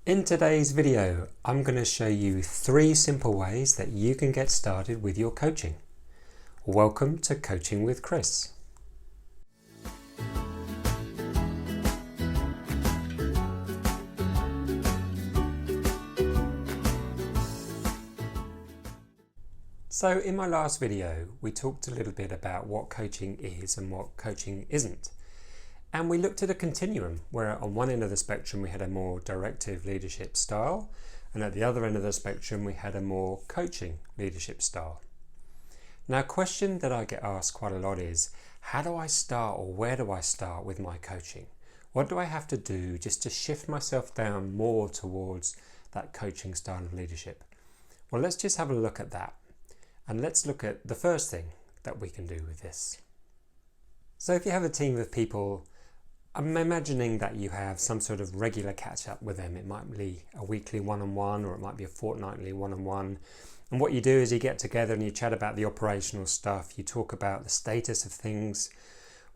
In today's video, I'm going to show you 3 simple ways that you can get started with your coaching. Welcome to Coaching with Chris. So in my last video, we talked a little bit about what coaching is and what coaching isn't. And we looked at a continuum where on one end of the spectrum we had a more directive leadership style, and at the other end of the spectrum we had a more coaching leadership style. Now, a question that I get asked quite a lot is, how do I start, or where do I start with my coaching? What do I have to do just to shift myself down more towards that coaching style of leadership? Well, let's just have a look at that. And let's look at the first thing that we can do with this. So if you have a team of people, I'm imagining that you have some sort of regular catch up with them. It might be a weekly one-on-one, or it might be a fortnightly one-on-one. And what you do is you get together and you chat about the operational stuff. You talk about the status of things,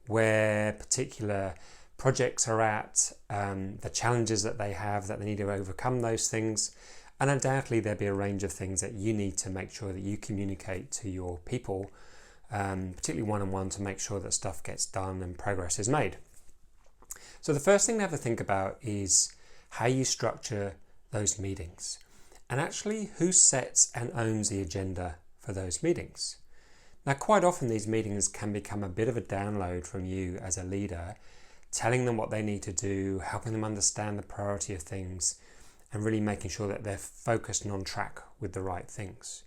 where particular projects are at, the challenges that they have, that they need to overcome those things. And undoubtedly there'll be a range of things that you need to make sure that you communicate to your people, particularly one-on-one, to make sure that stuff gets done and progress is made. So the first thing to have to think about is how you structure those meetings, and actually who sets and owns the agenda for those meetings. Now, quite often these meetings can become a bit of a download from you as a leader, telling them what they need to do, helping them understand the priority of things, and really making sure that they're focused and on track with the right things.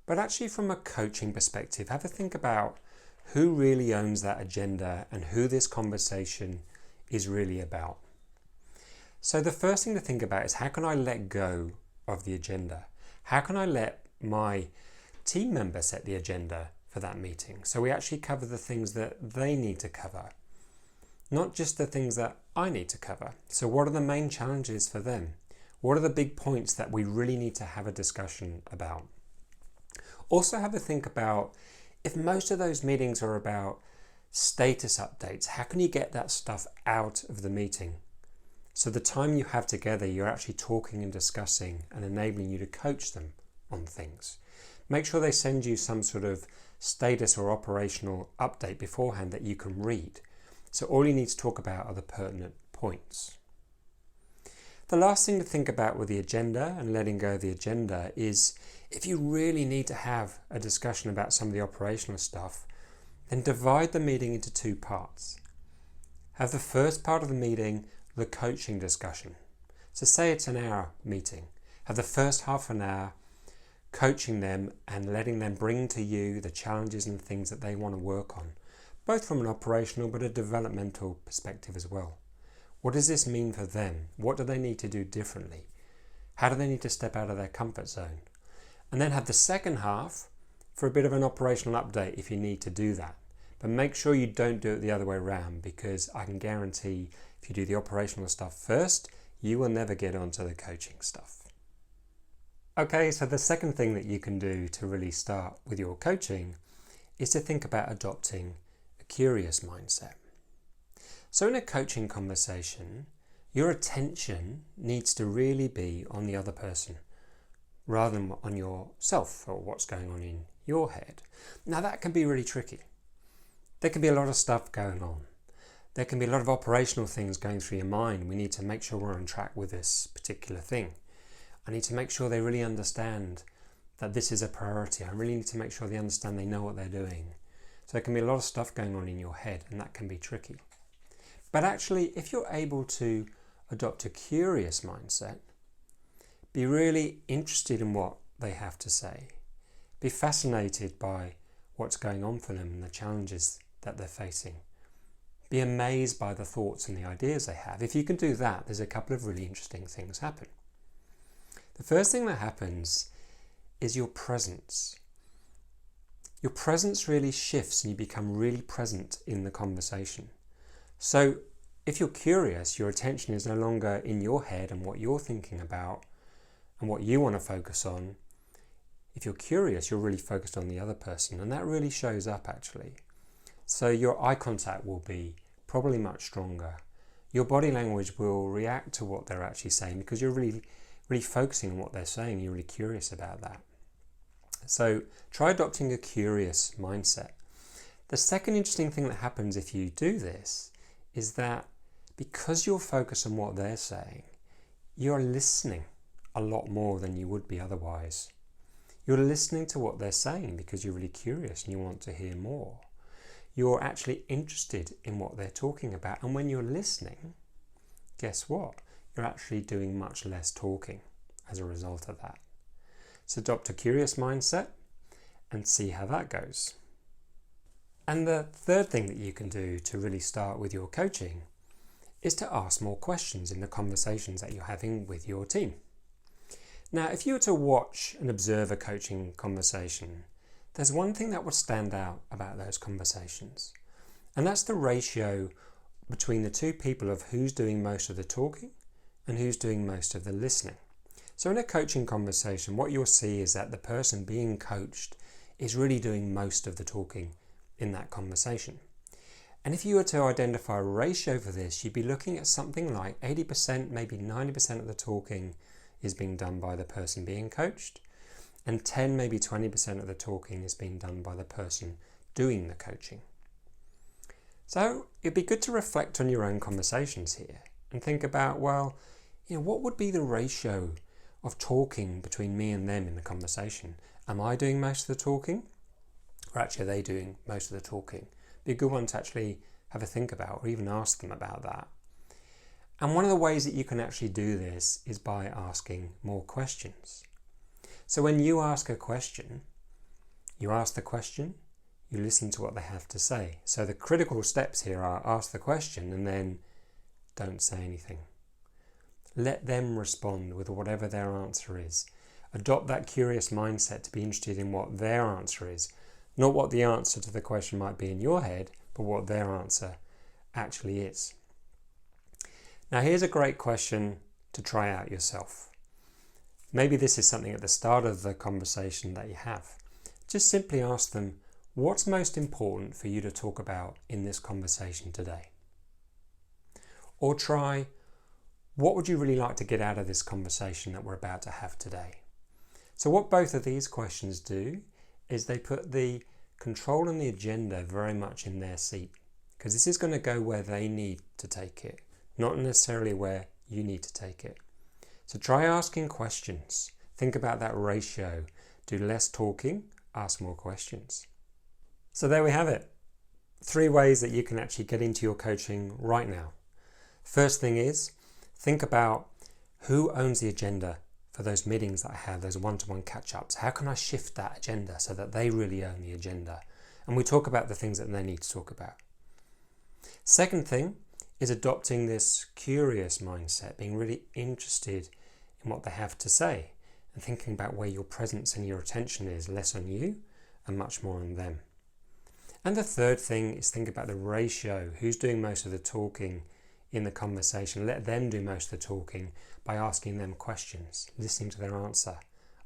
But actually, from a coaching perspective, have a think about who really owns that agenda and who this conversation is really about. So the first thing to think about is, how can I let go of the agenda? How can I let my team member set the agenda for that meeting? So we actually cover the things that they need to cover, not just the things that I need to cover. So what are the main challenges for them? What are the big points that we really need to have a discussion about? Also have a think about, if most of those meetings are about status updates, how can you get that stuff out of the meeting? So the time you have together, you're actually talking and discussing and enabling you to coach them on things. Make sure they send you some sort of status or operational update beforehand that you can read. So all you need to talk about are the pertinent points. The last thing to think about with the agenda and letting go of the agenda is, if you really need to have a discussion about some of the operational stuff, then divide the meeting into 2 parts. Have the first part of the meeting the coaching discussion. So say it's an hour meeting. Have the first half an hour coaching them and letting them bring to you the challenges and things that they want to work on, both from an operational but a developmental perspective as well. What does this mean for them? What do they need to do differently? How do they need to step out of their comfort zone? And then have the second half for a bit of an operational update if you need to do that. But make sure you don't do it the other way around, because I can guarantee if you do the operational stuff first, you will never get onto the coaching stuff. Okay, so the second thing that you can do to really start with your coaching is to think about adopting a curious mindset. So in a coaching conversation, your attention needs to really be on the other person rather than on yourself or what's going on in your head. Now that can be really tricky. There can be a lot of stuff going on. There can be a lot of operational things going through your mind. We need to make sure we're on track with this particular thing. I need to make sure they really understand that this is a priority. I really need to make sure they understand they know what they're doing. So there can be a lot of stuff going on in your head, and that can be tricky. But actually, if you're able to adopt a curious mindset, be really interested in what they have to say, be fascinated by what's going on for them and the challenges that they're facing, be amazed by the thoughts and the ideas they have. If you can do that, there's a couple of really interesting things happen. The first thing that happens is your presence. Your presence really shifts and you become really present in the conversation. So if you're curious, your attention is no longer in your head and what you're thinking about and what you want to focus on. If you're curious, you're really focused on the other person, and that really shows up actually. So your eye contact will be probably much stronger. your body language will react to what they're actually saying because you're really focusing on what they're saying. You're really curious about that. So try adopting a curious mindset. The second interesting thing that happens if you do this is that because you're focused on what they're saying, you're listening a lot more than you would be otherwise. You're listening to what they're saying because you're really curious and you want to hear more. You're actually interested in what they're talking about. And when you're listening, guess what? You're actually doing much less talking as a result of that. So adopt a curious mindset and see how that goes. And the third thing that you can do to really start with your coaching is to ask more questions in the conversations that you're having with your team. Now, if you were to watch and observe a coaching conversation, there's one thing that would stand out about those conversations, and that's the ratio between the two people of who's doing most of the talking and who's doing most of the listening. So in a coaching conversation, what you'll see is that the person being coached is really doing most of the talking in that conversation. And if you were to identify a ratio for this, you'd be looking at something like 80%, maybe 90% of the talking is being done by the person being coached, and 10, maybe 20% of the talking is being done by the person doing the coaching. So it'd be good to reflect on your own conversations here and think about, well, what would be the ratio of talking between me and them in the conversation? Am I doing most of the talking? Or actually, are they doing most of the talking? Be a good one to actually have a think about or even ask them about that. And one of the ways that you can actually do this is by asking more questions. So when you ask a question, you ask the question, you listen to what they have to say. So the critical steps here are ask the question and then don't say anything. Let them respond with whatever their answer is. Adopt that curious mindset to be interested in what their answer is. Not what the answer to the question might be in your head, but what their answer actually is. Now here's a great question to try out yourself. Maybe this is something at the start of the conversation that you have. Just simply ask them, what's most important for you to talk about in this conversation today? Or try, what would you really like to get out of this conversation that we're about to have today? So what both of these questions do is they put the control and the agenda very much in their seat, because this is going to go where they need to take it, not necessarily where you need to take it. So try asking questions. Think about that ratio. Do less talking, ask more questions. So there we have it. 3 ways that you can actually get into your coaching right now. First thing is, think about who owns the agenda for those meetings that I have, those one-to-one catch-ups. How can I shift that agenda so that they really own the agenda? And we talk about the things that they need to talk about. Second thing is adopting this curious mindset, being really interested in what they have to say and thinking about where your presence and your attention is, less on you and much more on them. And the third thing is think about the ratio, who's doing most of the talking in the conversation. Let them do most of the talking by asking them questions, listening to their answer,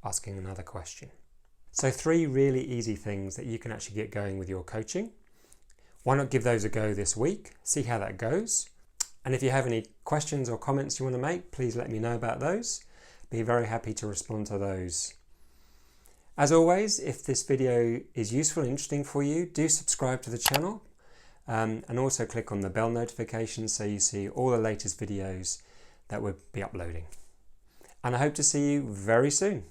asking another question. So 3 really easy things that you can actually get going with your coaching. Why not give those a go this week, see how that goes. And if you have any questions or comments you want to make, please let me know about those. Be very happy to respond to those. As always, if this video is useful and interesting for you, do subscribe to the channel and also click on the bell notification so you see all the latest videos that we'll be uploading. And I hope to see you very soon.